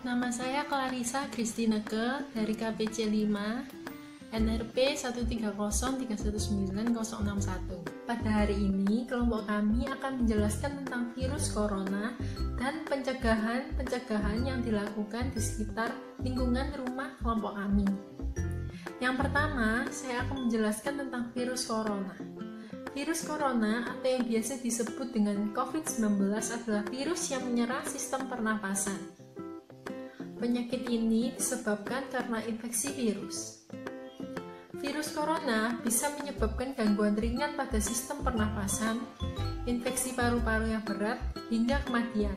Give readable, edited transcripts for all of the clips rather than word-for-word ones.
Nama saya Clarissa Kristineke dari KPC 5, NRP 130319061. Pada hari ini, kelompok kami akan menjelaskan tentang virus corona dan pencegahan yang dilakukan di sekitar lingkungan rumah kelompok kami. Yang pertama, saya akan menjelaskan tentang virus corona. Virus corona atau yang biasa disebut dengan COVID-19 adalah virus yang menyerang sistem pernapasan. Penyakit ini disebabkan karena infeksi virus. Virus corona bisa menyebabkan gangguan ringan pada sistem pernapasan, infeksi paru-paru yang berat, hingga kematian.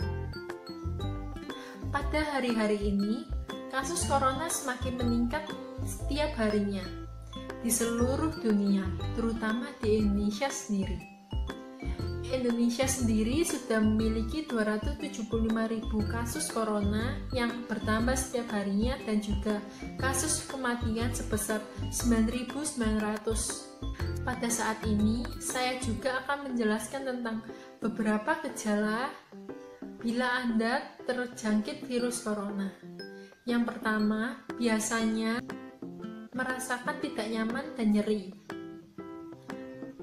Pada hari-hari ini, kasus corona semakin meningkat setiap harinya di seluruh dunia, terutama di Indonesia sendiri. Indonesia sendiri sudah memiliki 275.000 kasus corona yang bertambah setiap harinya dan juga kasus kematian sebesar 9.900. Pada saat ini, saya juga akan menjelaskan tentang beberapa gejala bila Anda terjangkit virus corona. Yang pertama, biasanya merasakan tidak nyaman dan nyeri.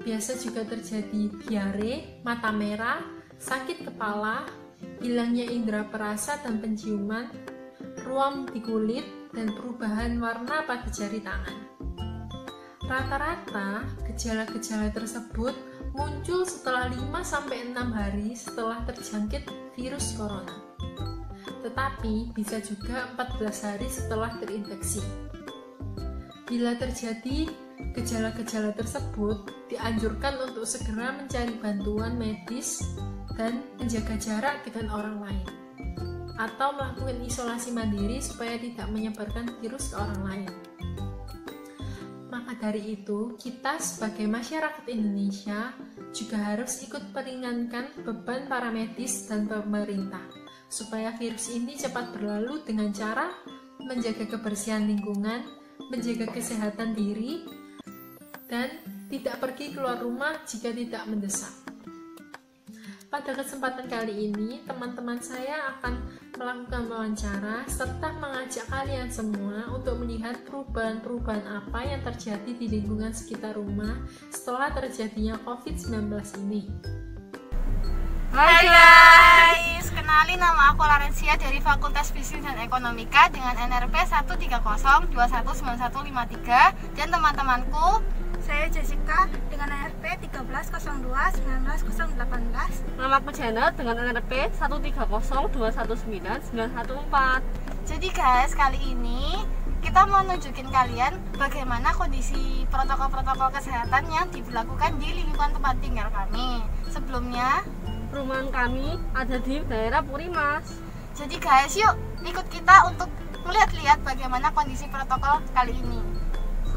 Biasa juga terjadi diare, mata merah, sakit kepala, hilangnya indera perasa dan penciuman, ruam di kulit, dan perubahan warna pada jari tangan. Rata-rata, gejala-gejala tersebut muncul setelah 5-6 hari setelah terjangkit virus corona. Tetapi bisa juga 14 hari setelah terinfeksi. Bila terjadi gejala-gejala tersebut, dianjurkan untuk segera mencari bantuan medis dan menjaga jarak dengan orang lain, atau melakukan isolasi mandiri supaya tidak menyebarkan virus ke orang lain. Maka dari itu, kita sebagai masyarakat Indonesia juga harus ikut meringankan beban para medis dan pemerintah, supaya virus ini cepat berlalu dengan cara menjaga kebersihan lingkungan, menjaga kesehatan diri, dan tidak pergi keluar rumah jika tidak mendesak. Pada kesempatan kali ini, teman-teman saya akan melakukan wawancara serta mengajak kalian semua untuk melihat perubahan-perubahan apa yang terjadi di lingkungan sekitar rumah setelah terjadinya COVID-19 ini. Hai guys, kenalin nama aku Laurencia dari Fakultas Bisnis dan Ekonomika dengan NRP 130219153 dan teman-temanku. Saya Jessica dengan NRP 13021918. Nama aku Janet dengan NRP 130219914. Jadi guys, kali ini kita mau nunjukin kalian bagaimana kondisi protokol-protokol kesehatan yang diberlakukan di lingkungan tempat tinggal kami. Sebelumnya, perumahan kami ada di daerah Purimas. Jadi guys, yuk ikut kita untuk melihat-lihat bagaimana kondisi protokol kali ini.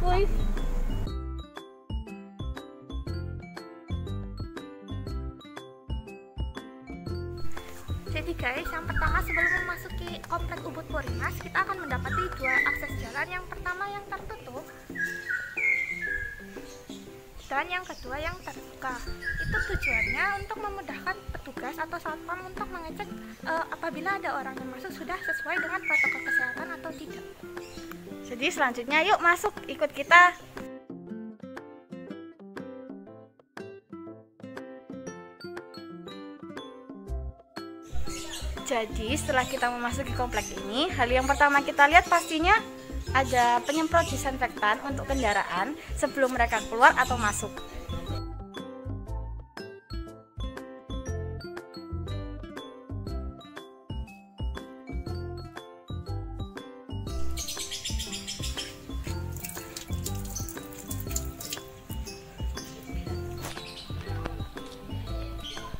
Wih. Jadi guys, yang pertama sebelum memasuki komplek Ubud Purimas, kita akan mendapati dua akses jalan. Yang pertama yang tertutup dan yang kedua yang terbuka. Itu tujuannya untuk memudahkan petugas atau satpam untuk mengecek apabila ada orang yang masuk sudah sesuai dengan protokol kesehatan atau tidak. Jadi selanjutnya yuk masuk, ikut kita. Jadi setelah kita memasuki komplek ini, hal yang pertama kita lihat pastinya ada penyemprot disinfektan untuk kendaraan sebelum mereka keluar atau masuk.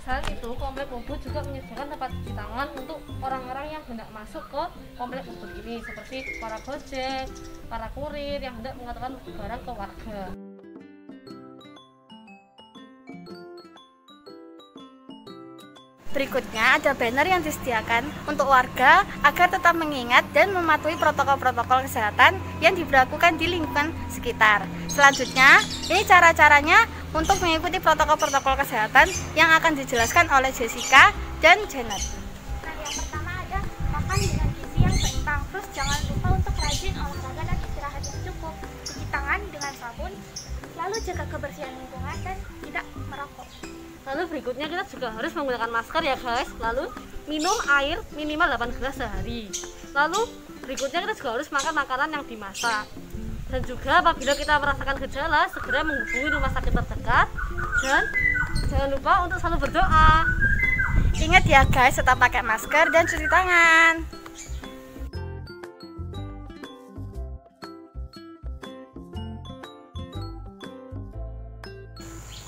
Selain itu, komplek Ubud juga menyediakan tempat cuci tangan untuk orang-orang yang hendak masuk ke komplek Ubud ini, seperti para gojek, para kurir yang hendak mengantarkan barang ke warga. Berikutnya ada banner yang disediakan untuk warga agar tetap mengingat dan mematuhi protokol-protokol kesehatan yang diberlakukan di lingkungan sekitar. Selanjutnya, ini cara-caranya untuk mengikuti protokol-protokol kesehatan yang akan dijelaskan oleh Jessica dan Janet. Nah, yang pertama ada makan dengan gizi yang Terus jangan lupa untuk rajin olahraga dan istirahat yang cukup, cuci tangan dengan sabun, lalu jaga kebersihan lingkungan dan tidak merokok. Lalu berikutnya kita juga harus menggunakan masker ya guys. Lalu minum air minimal 8 gelas sehari. Lalu berikutnya kita juga harus makan makanan yang dimasak. Dan juga apabila kita merasakan gejala, segera menghubungi rumah sakit terdekat. Dan jangan lupa untuk selalu berdoa. Ingat ya guys, tetap pakai masker dan cuci tangan.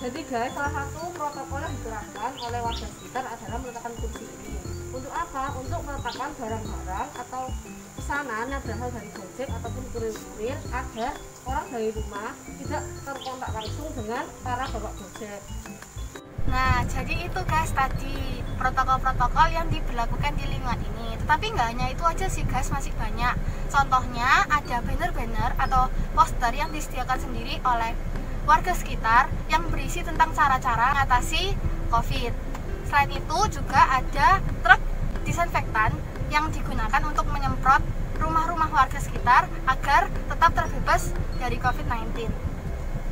Jadi guys, salah satu protokol yang diterapkan oleh warga sekitar adalah meletakkan kursi ini. Untuk apa? Untuk meletakkan barang-barang atau pesanan yang berasal dari Gojek ataupun kurir-kurir agar orang dari rumah tidak terkontak langsung dengan para bapak Gojek. Nah, jadi itu guys tadi protokol-protokol yang diberlakukan di lingkungan ini. Tetapi nggak hanya itu aja sih guys, masih banyak. Contohnya ada banner-banner atau poster yang disediakan sendiri oleh warga sekitar yang berisi tentang cara-cara mengatasi COVID. Selain itu juga ada truk disinfektan yang digunakan untuk menyemprot rumah-rumah warga sekitar agar tetap terbebas dari COVID-19.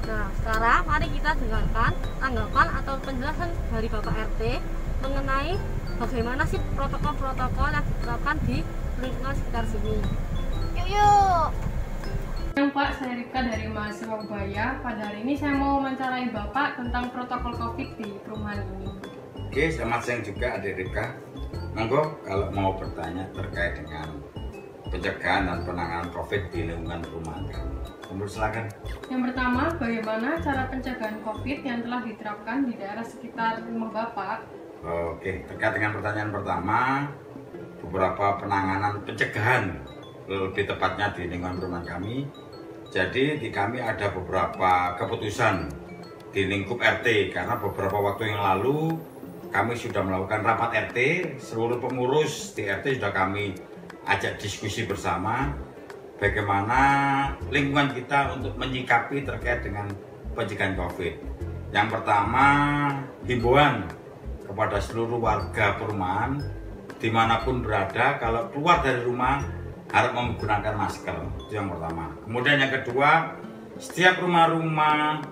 Nah, sekarang mari kita dengarkan tanggapan atau penjelasan dari Bapak RT mengenai bagaimana sih protokol-protokol yang diterapkan di lingkungan sekitar sini. Yuk! Pak, saya Rika dari mahasiswa Ubaya. Pada hari ini saya mau mewawancarai Bapak tentang protokol COVID di perumahan ini. Oke, selamat siang juga Adik Rika. Monggo kalau mau bertanya terkait dengan pencegahan dan penanganan COVID di lingkungan perumahan kami. Monggo silakan. Yang pertama, bagaimana cara pencegahan COVID yang telah diterapkan di daerah sekitar rumah Bapak? Oke, terkait dengan pertanyaan pertama, beberapa penanganan pencegahan, lebih tepatnya di lingkungan perumahan kami. Jadi di kami ada beberapa keputusan di lingkup RT, karena beberapa waktu yang lalu kami sudah melakukan rapat RT, seluruh pengurus di RT sudah kami ajak diskusi bersama bagaimana lingkungan kita untuk menyikapi terkait dengan pencegahan COVID. Yang pertama, himbauan kepada seluruh warga perumahan dimanapun berada, kalau keluar dari rumah harus menggunakan masker. Itu yang pertama. Kemudian yang kedua, setiap rumah-rumah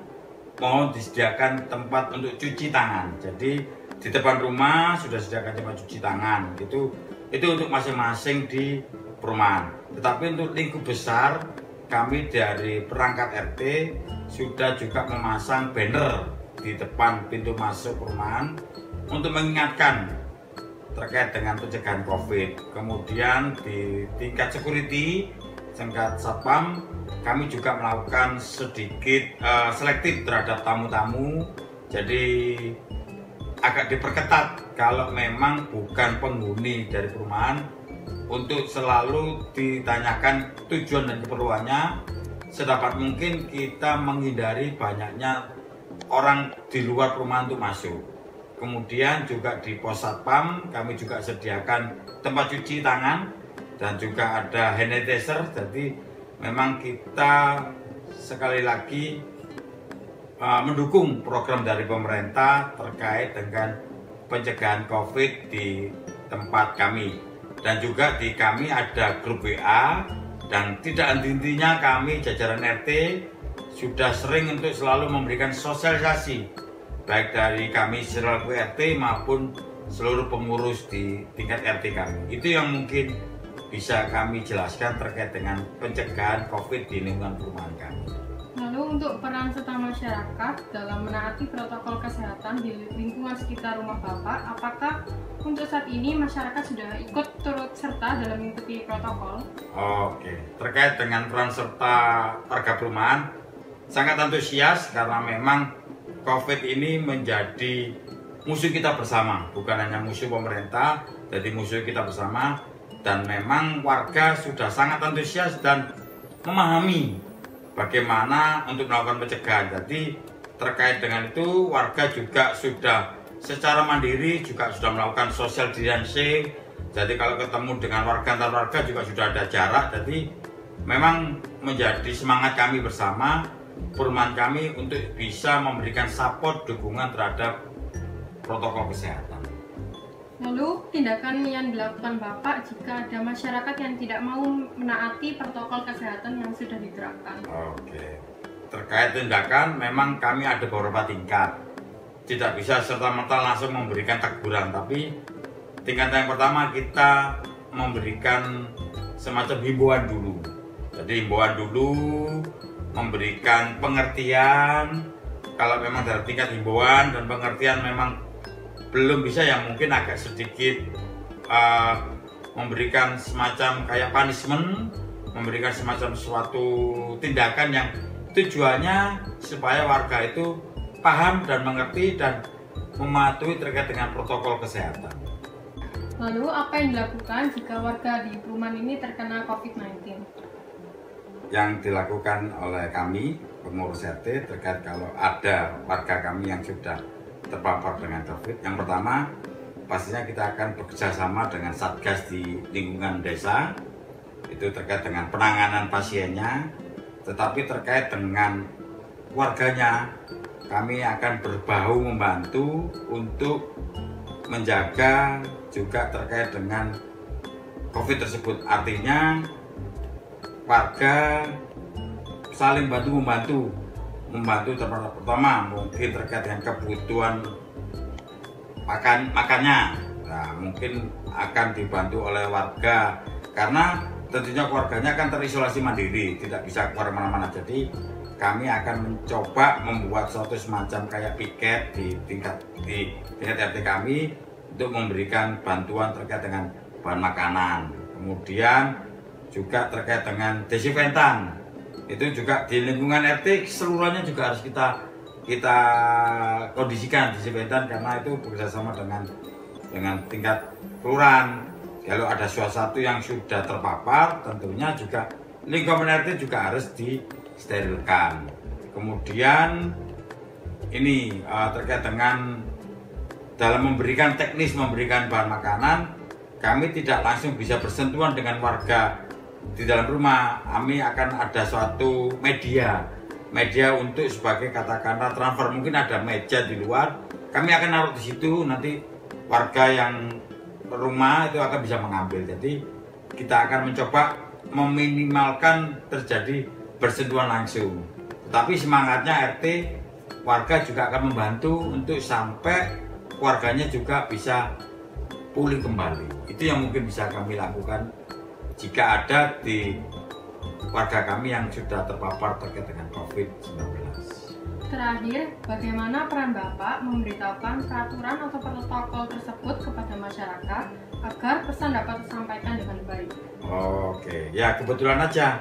mohon disediakan tempat untuk cuci tangan. Jadi di depan rumah sudah disediakan tempat cuci tangan. Itu untuk masing-masing di perumahan. Tetapi untuk lingkup besar, kami dari perangkat RT sudah juga memasang banner di depan pintu masuk perumahan untuk mengingatkan terkait dengan pencegahan COVID. Kemudian di tingkat security, tingkat satpam, kami juga melakukan sedikit selektif terhadap tamu-tamu. Jadi agak diperketat kalau memang bukan penghuni dari perumahan, untuk selalu ditanyakan tujuan dan keperluannya. Sedapat mungkin kita menghindari banyaknya orang di luar perumahan untuk masuk. Kemudian juga di pos satpam kami juga sediakan tempat cuci tangan dan juga ada hand sanitizer. Jadi memang kita sekali lagi mendukung program dari pemerintah terkait dengan pencegahan COVID di tempat kami. Dan juga di kami ada grup WA, dan tidak henti-hentinya kami jajaran RT sudah sering untuk selalu memberikan sosialisasi baik dari kami selaku RT maupun seluruh pengurus di tingkat RT kami. Itu yang mungkin bisa kami jelaskan terkait dengan pencegahan COVID di lingkungan perumahan kami. Lalu untuk peran serta masyarakat dalam menaati protokol kesehatan di lingkungan sekitar rumah Bapak, apakah untuk saat ini masyarakat sudah ikut turut serta dalam mengikuti protokol? Oke, terkait dengan peran serta warga perumahan, sangat antusias karena memang COVID ini menjadi musuh kita bersama, bukan hanya musuh pemerintah, jadi musuh kita bersama. Dan memang warga sudah sangat antusias dan memahami bagaimana untuk melakukan pencegahan. Jadi terkait dengan itu warga juga sudah secara mandiri juga sudah melakukan social distancing. Jadi kalau ketemu dengan warga antar warga juga sudah ada jarak. Jadi memang menjadi semangat kami bersama perumahan kami untuk bisa memberikan support dukungan terhadap protokol kesehatan. Lalu, tindakan yang dilakukan Bapak jika ada masyarakat yang tidak mau menaati protokol kesehatan yang sudah diterapkan? Oke, terkait tindakan memang kami ada beberapa tingkat. Tidak bisa serta-merta langsung memberikan teguran, tapi tingkat yang pertama kita memberikan semacam himbauan dulu. Jadi himbauan dulu, memberikan pengertian. Kalau memang dalam tingkat himbauan dan pengertian memang belum bisa, yang mungkin agak sedikit memberikan semacam kayak punishment, memberikan semacam suatu tindakan yang tujuannya supaya warga itu paham dan mengerti dan mematuhi terkait dengan protokol kesehatan. Lalu, apa yang dilakukan jika warga di perumahan ini terkena COVID-19? Yang dilakukan oleh kami, pengurus RT, terkait kalau ada warga kami yang sudah terpapar dengan COVID. Yang pertama, pastinya kita akan bekerja sama dengan Satgas di lingkungan desa, itu terkait dengan penanganan pasiennya, tetapi terkait dengan warganya, kami akan berbahu membantu untuk menjaga juga terkait dengan COVID tersebut. Artinya, warga saling bantu-membantu pertama mungkin terkait dengan kebutuhan makannya. Nah, mungkin akan dibantu oleh warga karena tentunya keluarganya akan terisolasi mandiri, tidak bisa keluar mana-mana. Jadi kami akan mencoba membuat suatu semacam kayak piket di tingkat RT kami untuk memberikan bantuan terkait dengan bahan makanan. Kemudian juga terkait dengan desinfektan. Itu juga di lingkungan RT seluruhnya juga harus kita kondisikan desinfektan karena itu bekerjasama dengan tingkat kelurahan. Kalau ada suatu yang sudah terpapar, tentunya juga lingkungan RT juga harus disterilkan. Kemudian ini terkait dengan dalam memberikan teknis memberikan bahan makanan, kami tidak langsung bisa bersentuhan dengan warga di dalam rumah. Kami akan ada suatu media untuk sebagai katakanlah transfer, mungkin ada meja di luar, kami akan naruh di situ, nanti warga yang rumah itu akan bisa mengambil. Jadi kita akan mencoba meminimalkan terjadi bersentuhan langsung, tetapi semangatnya RT warga juga akan membantu untuk sampai warganya juga bisa pulih kembali. Itu yang mungkin bisa kami lakukan jika ada di warga kami yang sudah terpapar terkait dengan COVID-19. Terakhir, bagaimana peran Bapak memberitahukan peraturan atau protokol tersebut kepada masyarakat agar pesan dapat disampaikan dengan baik? Oke, ya kebetulan aja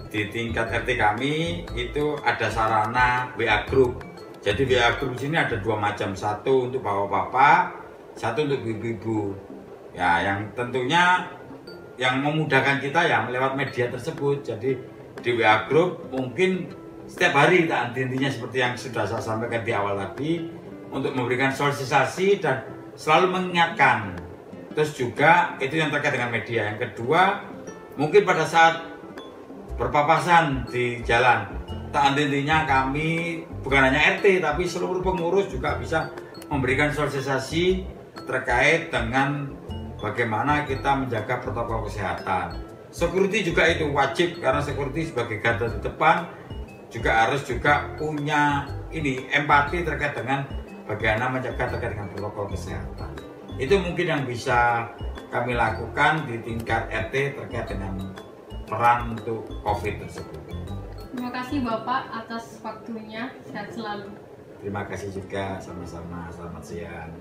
di tingkat RT kami itu ada sarana WA Group. Jadi WA Group sini ada dua macam, satu untuk bapak-bapak, satu untuk ibu-ibu. Ya, yang tentunya yang memudahkan kita ya lewat media tersebut. Jadi di WA Group mungkin setiap hari intinya seperti yang sudah saya sampaikan di awal tadi, untuk memberikan sosialisasi dan selalu mengingatkan. Terus juga itu yang terkait dengan media. Yang kedua, mungkin pada saat berpapasan di jalan, intinya kami bukan hanya RT tapi seluruh pengurus juga bisa memberikan sosialisasi terkait dengan bagaimana kita menjaga protokol kesehatan. Security juga itu wajib, karena security sebagai garda di depan juga harus punya empati terkait dengan bagaimana menjaga terkait dengan protokol kesehatan. Itu mungkin yang bisa kami lakukan di tingkat RT terkait dengan peran untuk COVID tersebut. Terima kasih Bapak atas waktunya, sehat selalu. Terima kasih juga, sama-sama, selamat siang.